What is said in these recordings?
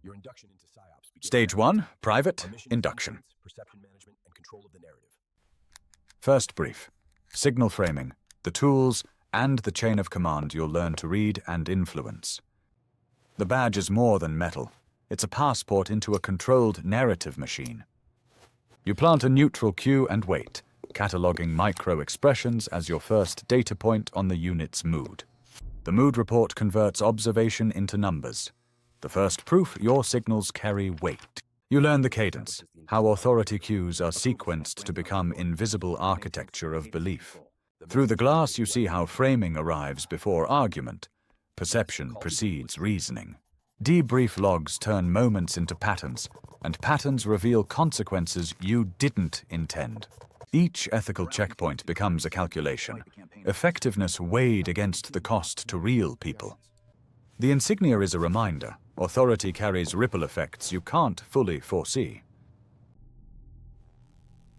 Your induction into PsyOps begins. Stage 1, Private Our mission is Induction. influence, perception management, and control of the narrative. First brief. Signal framing, the tools, and the chain of command you'll learn to read and influence. The badge is more than metal. It's a passport into a controlled narrative machine. You plant a neutral cue and wait, cataloging micro-expressions as your first data point on the unit's mood. The mood report converts observation into numbers. The first proof your signals carry weight. You learn the cadence, how authority cues are sequenced to become invisible architecture of belief. Through the glass, you see how framing arrives before argument. Perception precedes reasoning. Debrief logs turn moments into patterns, and patterns reveal consequences you didn't intend. Each ethical checkpoint becomes a calculation, effectiveness weighed against the cost to real people. The insignia is a reminder. Authority carries ripple effects you can't fully foresee.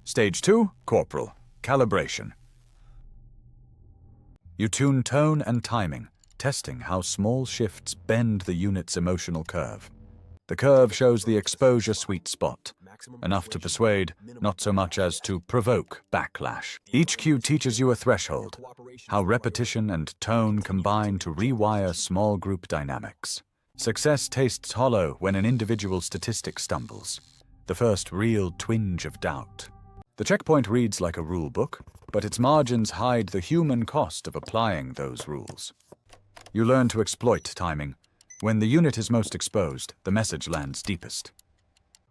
Stage 2, Corporal, Calibration. You tune tone and timing, testing how small shifts bend the unit's emotional curve. The curve shows the exposure sweet spot, enough to persuade, not so much as to provoke backlash. Each cue teaches you a threshold, how repetition and tone combine to rewire small group dynamics. Success tastes hollow when an individual statistic stumbles, the first real twinge of doubt. The checkpoint reads like a rule book, but its margins hide the human cost of applying those rules. You learn to exploit timing. When the unit is most exposed, the message lands deepest.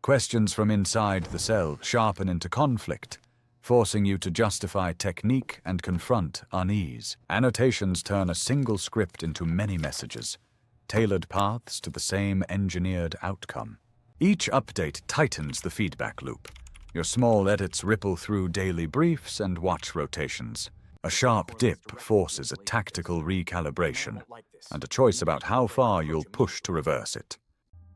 Questions from inside the cell sharpen into conflict, forcing you to justify technique and confront unease. Annotations turn a single script into many messages, tailored paths to the same engineered outcome. Each update tightens the feedback loop. Your small edits ripple through daily briefs and watch rotations. A sharp dip forces a tactical recalibration, and a choice about how far you'll push to reverse it.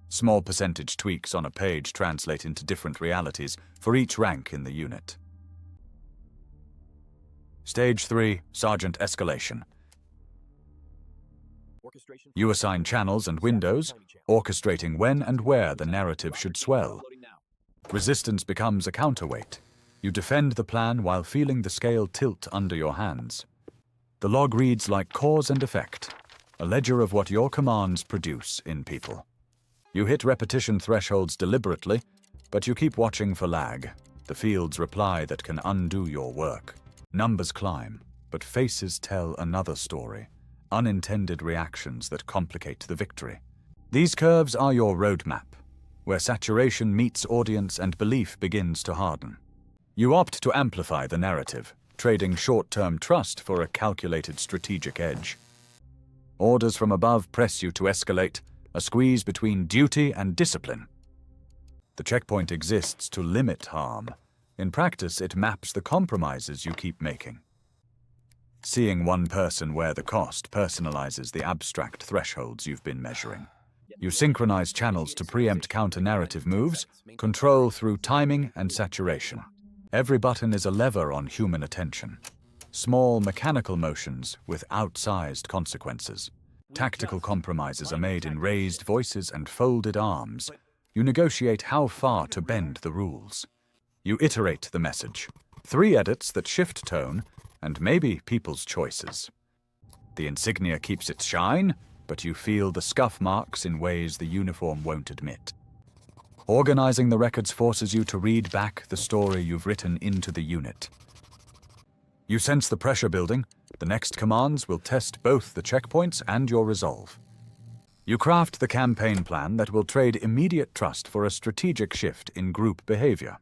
Small percentage tweaks on a page translate into different realities for each rank in the unit. Stage 3, Sergeant Escalation. You assign channels and windows, orchestrating when and where the narrative should swell. Resistance becomes a counterweight. You defend the plan while feeling the scale tilt under your hands. The log reads like cause and effect, a ledger of what your commands produce in people. You hit repetition thresholds deliberately, but you keep watching for lag, the field's reply that can undo your work. Numbers climb, but faces tell another story, unintended reactions that complicate the victory. These curves are your roadmap, where saturation meets audience and belief begins to harden. You opt to amplify the narrative, trading short-term trust for a calculated strategic edge. Orders from above press you to escalate, a squeeze between duty and discipline. The checkpoint exists to limit harm. In practice, it maps the compromises you keep making. Seeing one person wear the cost personalizes the abstract thresholds you've been measuring. You synchronize channels to preempt counter-narrative moves, control through timing and saturation. Every button is a lever on human attention. Small mechanical motions with outsized consequences. Tactical compromises are made in raised voices and folded arms. You negotiate how far to bend the rules. You iterate the message. 3 edits that shift tone, and maybe people's choices. The insignia keeps its shine, but you feel the scuff marks in ways the uniform won't admit. Organizing the records forces you to read back the story you've written into the unit. You sense the pressure building. The next commands will test both the checkpoints and your resolve. You craft the campaign plan that will trade immediate trust for a strategic shift in group behavior.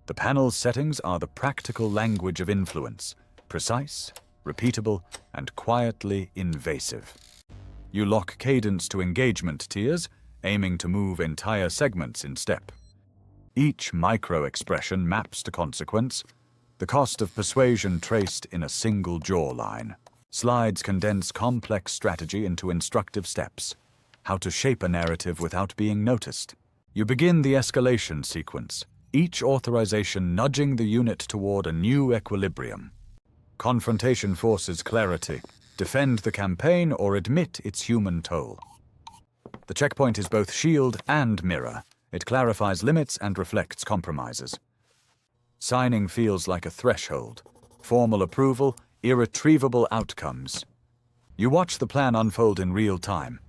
The panel's settings are the practical language of influence, precise, repeatable, and quietly invasive. You lock cadence to engagement tiers, aiming to move entire segments in step. Each micro-expression maps to consequence, the cost of persuasion traced in a single jawline. Slides condense complex strategy into instructive steps, how to shape a narrative without being noticed. You begin the escalation sequence, each authorization nudging the unit toward a new equilibrium. Confrontation forces clarity, defend the campaign or admit its human toll. The checkpoint is both shield and mirror. It clarifies limits and reflects compromises. Signing feels like a threshold. Formal approval, irretrievable outcomes. You watch the plan unfold in real time.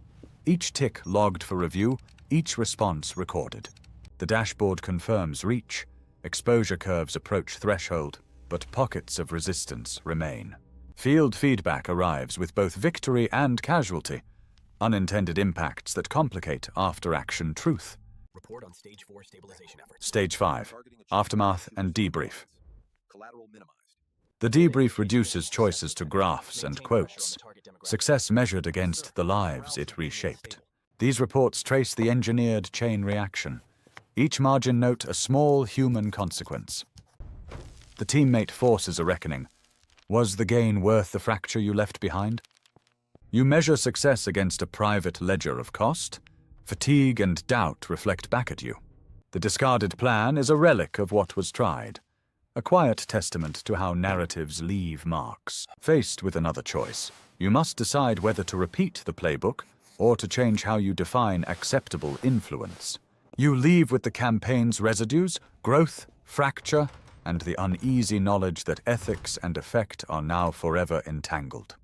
Each tick logged for review, each response recorded. The dashboard confirms reach. Exposure curves approach threshold, but pockets of resistance remain. Field feedback arrives with both victory and casualty, unintended impacts that complicate after-action truth. Report on Stage 4 stabilization efforts. Stage 5, Aftermath and Debrief. Collateral minimized. The debrief reduces choices to graphs and quotes. Success measured against the lives it reshaped. These reports trace the engineered chain reaction. Each margin note a small human consequence. The teammate forces a reckoning. Was the gain worth the fracture you left behind? You measure success against a private ledger of cost. Fatigue and doubt reflect back at you. The discarded plan is a relic of what was tried, a quiet testament to how narratives leave marks. Faced with another choice, you must decide whether to repeat the playbook or to change how you define acceptable influence. You leave with the campaign's residues, growth, fracture, and the uneasy knowledge that ethics and effect are now forever entangled.